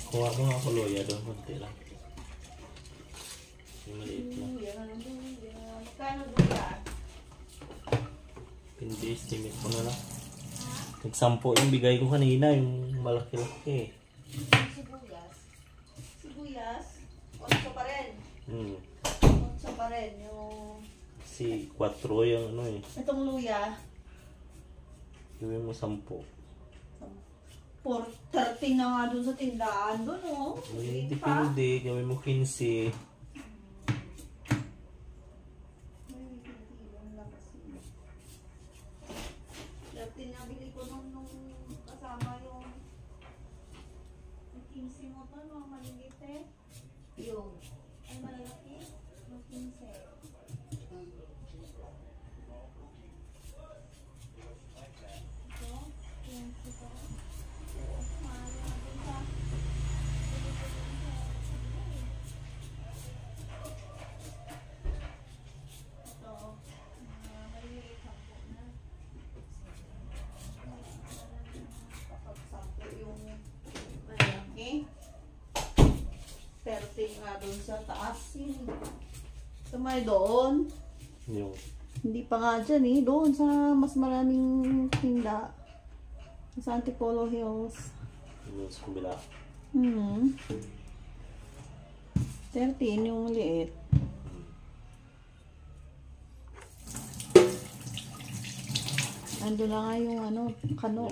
Kuha mo nga ako loya doon, konti lang. Yung maliit na. Pindi-estimate ko na lang. Nagsampo yung bigay ko kanina, yung malaki-laki. Sibuyas. Sibuyas? 8 pa rin. 8 pa rin yung... Si 4 yung ano eh. Itong luya. Gawin mo 10. 4.30 na nga dun sa tindahan dun, oh. Depende, gawin mo 15. Nabili ko nung kasama yung 15 mo to, no? Maliit eh. Yung. Ay, malalaki? Yung 15. Nga doon sa taas yun. Tumay doon. Yung. Hindi pa nga dyan eh. Doon sa mas maraming tinda. Sa Antipolo Hills. Yung sa kabila. 13 yung liit. Ando na nga yung ano, kano.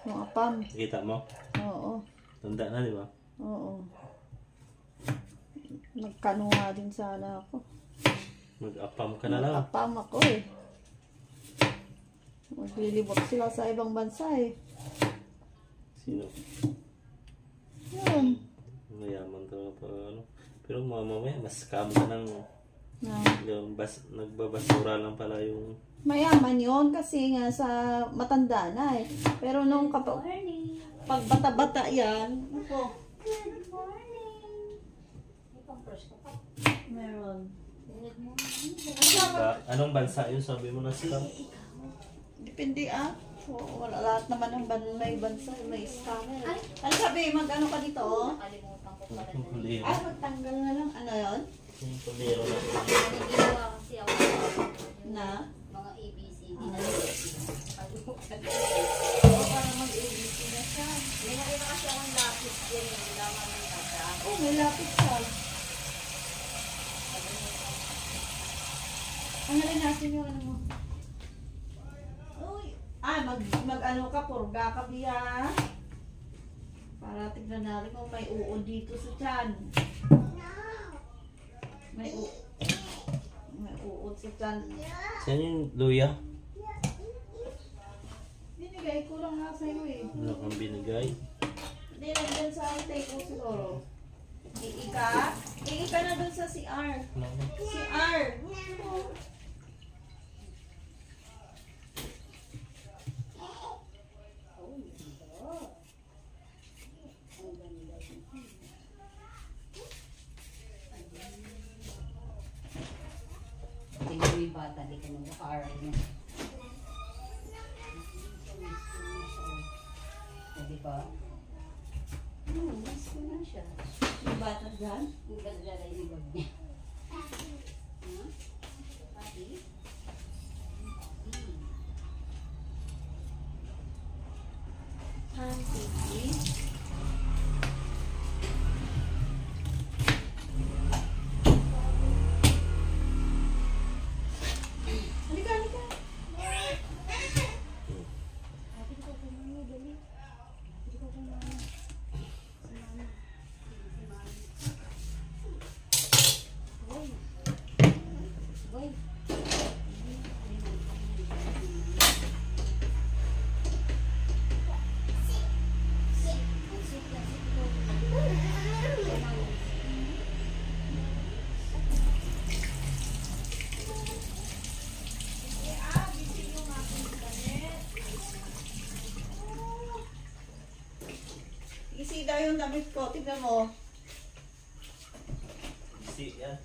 Yung apam. Kita mo? Oo. Tanda na, di ba? Oo. Nagkano nga din sana ako. Mag-apam ka na lang. Mag-apam ako eh. Maglilibot sila sa ibang bansa eh. Sino? Yun. Mayaman talaga pa ano. Pero mamamaya, mas scam ka ng yung nagbabasura lang pala yung... Mayaman yun kasi nga sa matanda na eh. Pero nung pag bata-bata yan, ako. Good morning. Meron. Anong bansa yun? Sabi mo na scam? Depende ah. Wala, lahat naman ng may bansa, may scammer. Ano sabi, mag-ano ka dito? Nakalimutan ko pala. Yung puliro. Ay, magtanggal na lang. Ano yun? Yung puliro na. Ginawa kasi ako Na? mga ABCD na kalimutan. Oo, para mag-ABC na siya. May nakita kasi akong lapis din. Hindi naman ng kasa. Oo, may lapit siya. Ano rin natin yung ano mo? Uy! Ay, mag-ano ka, purga ka biya. Para tignan natin kung may uod dito sa tiyan. May uod sa tiyan. Saan yung luya? Binigay ko lang nga sa'yo eh. Ano kang binigay? Hindi, nandun sa take ko siguro. Iika na dun sa CR. CR! Tingnan mo yung bata. Di ka mag-aaral niya. Diba? Mas ko na siya. Yung bata dyan? Ang ganda na yung bag niya. Pati? Halika, halika. sa'yo yung damit ko. Tignan mo. Easy yan.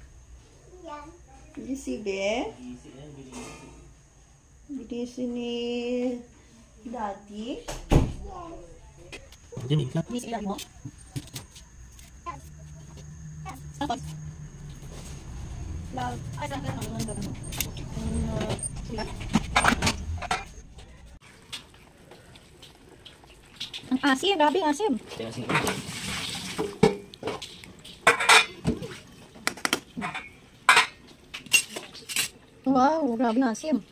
Easy, be. Easy yan. Binisi. Binisi ni Daddy. Hindi, may itlap. Binisi mo? Tapos. Love. Ay, saan ka naman? Ang asim, grabe ang asim. Kaya sing Wow, grabe ang asim.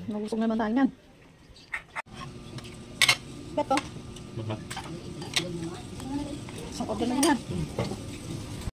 Nagusog naman tayo yan. Beto. Isang order na yan.